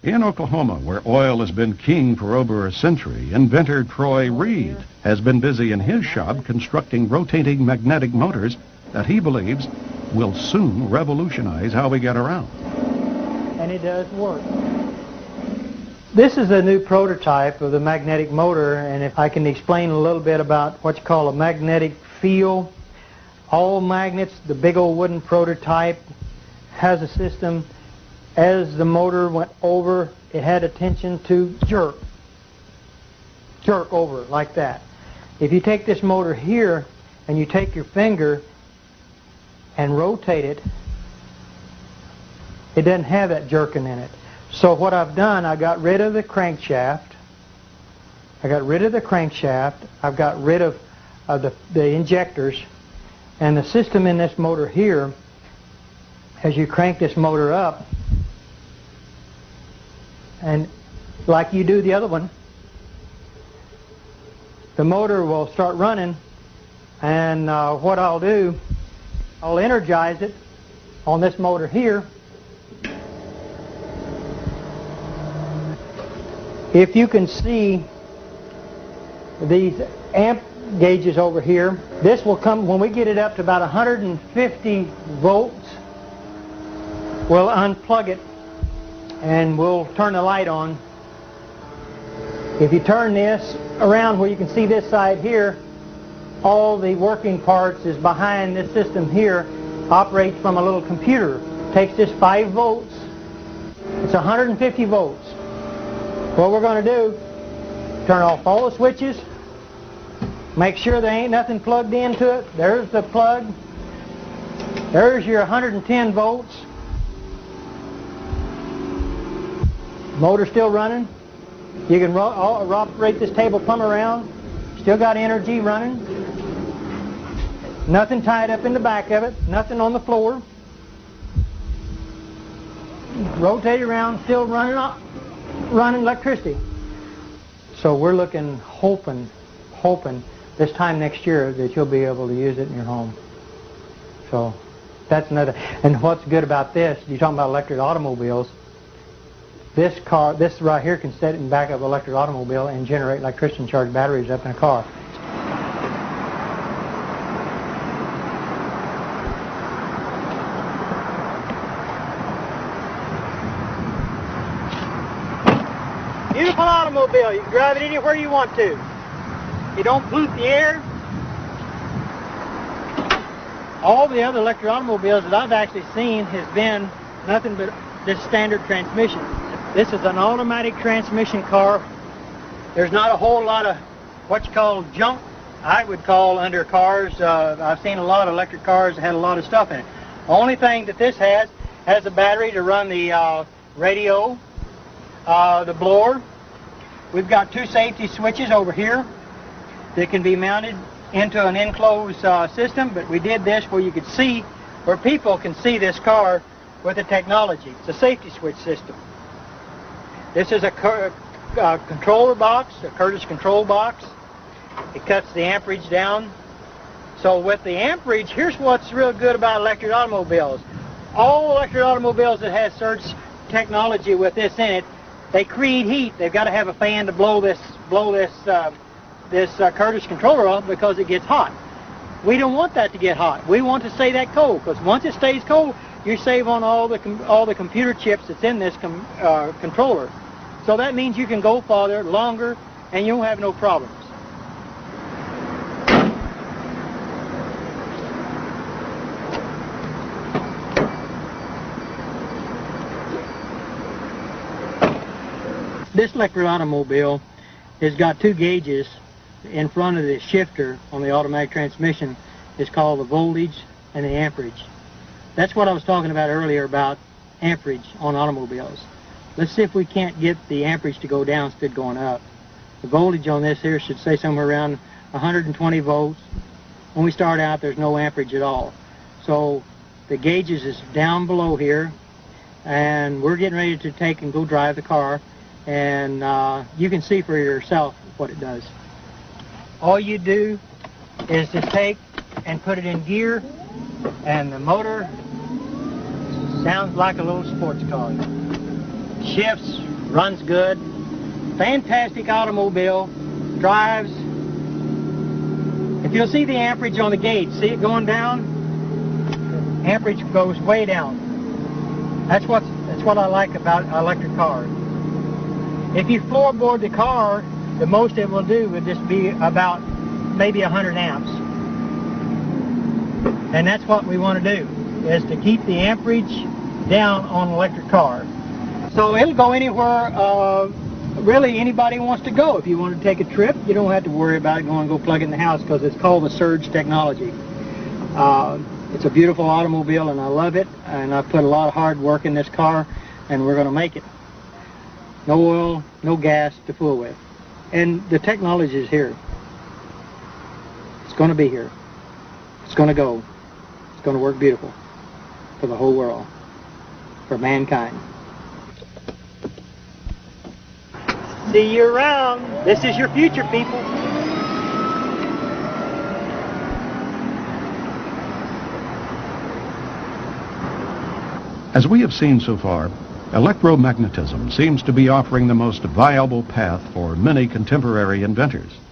In Oklahoma, where oil has been king for over a century, inventor Troy Reed has been busy in his shop constructing rotating magnetic motors that he believes will soon revolutionize how we get around. And it does work. This is a new prototype of the magnetic motor, and if I can explain a little bit about what you call a magnetic field. All magnets, the big old wooden prototype, has a system. As the motor went over, it had a tension to jerk over like that. If you take this motor here and you take your finger and rotate it, it doesn't have that jerking in it. So what I've done, I got rid of the crankshaft. I've got rid of the injectors, and the system in this motor here, as you crank this motor up, and like you do the other one, the motor will start running, and what I'll do, I'll energize it on this motor here. If you can see these amp gauges over here, this will come, when we get it up to about 150 volts, we'll unplug it and we'll turn the light on. If you turn this around where you can see this side here, all the working parts is behind this system here, operates from a little computer. Takes this 5 volts, it's 150 volts. What we're going to do, turn off all the switches, make sure there ain't nothing plugged into it. There's the plug. There's your 110 volts. Motor still running. You can operate this table plumb around. Still got energy running. Nothing tied up in the back of it. Nothing on the floor. Rotate around, still running electricity. So we're looking, hoping this time next year that you'll be able to use it in your home. So that's another. And what's good about this, you're talking about electric automobiles, this right here can sit in the back of an electric automobile and generate electricity and charge batteries up in a car. Beautiful automobile. You can drive it anywhere you want to. You don't pollute the air. All the other electric automobiles that I've actually seen has been nothing but this standard transmission. This is an automatic transmission car. There's not a whole lot of what you call junk, I would call, under cars. I've seen a lot of electric cars that had a lot of stuff in it. The only thing that this has a battery to run the radio, the blower. We've got 2 safety switches over here that can be mounted into an enclosed system, but we did this where you could see, where people can see this car with the technology. It's a safety switch system. This is a controller box, a Curtis control box. It cuts the amperage down. So with the amperage, here's what's real good about electric automobiles. All electric automobiles that have surge technology with this in it, they create heat. They've got to have a fan to blow this Curtis controller off because it gets hot. We don't want that to get hot. We want to stay that cold, because once it stays cold, you save on all the computer chips that's in this controller. So that means you can go farther, longer, and you won't have no problems. This electric automobile has got 2 gauges in front of the shifter on the automatic transmission. It's called the voltage and the amperage. That's what I was talking about earlier about amperage on automobiles. Let's see if we can't get the amperage to go down instead of going up. The voltage on this here should say somewhere around 120 volts. When we start out, there's no amperage at all. So the gauges is down below here, and we're getting ready to take and go drive the car, and you can see for yourself what it does. All you do is to take and put it in gear, and the motor sounds like a little sports car. Shifts runs good, fantastic automobile, drives. If you'll see the amperage on the gauge, see it going down? Amperage goes way down. That's what I like about electric cars. If you floorboard the car, the most it will do would just be about maybe 100 amps. And that's what we want to do, is to keep the amperage down on an electric car. So it'll go anywhere really anybody wants to go. If you want to take a trip, you don't have to worry about going to go plug it in the house, because it's called the surge technology. It's a beautiful automobile and I love it, and I've put a lot of hard work in this car, and we're going to make it. No oil, no gas to fool with. And the technology is here. It's going to be here. It's going to go. It's going to work beautiful for the whole world, for mankind. See you around. This is your future, people. As we have seen so far, electromagnetism seems to be offering the most viable path for many contemporary inventors.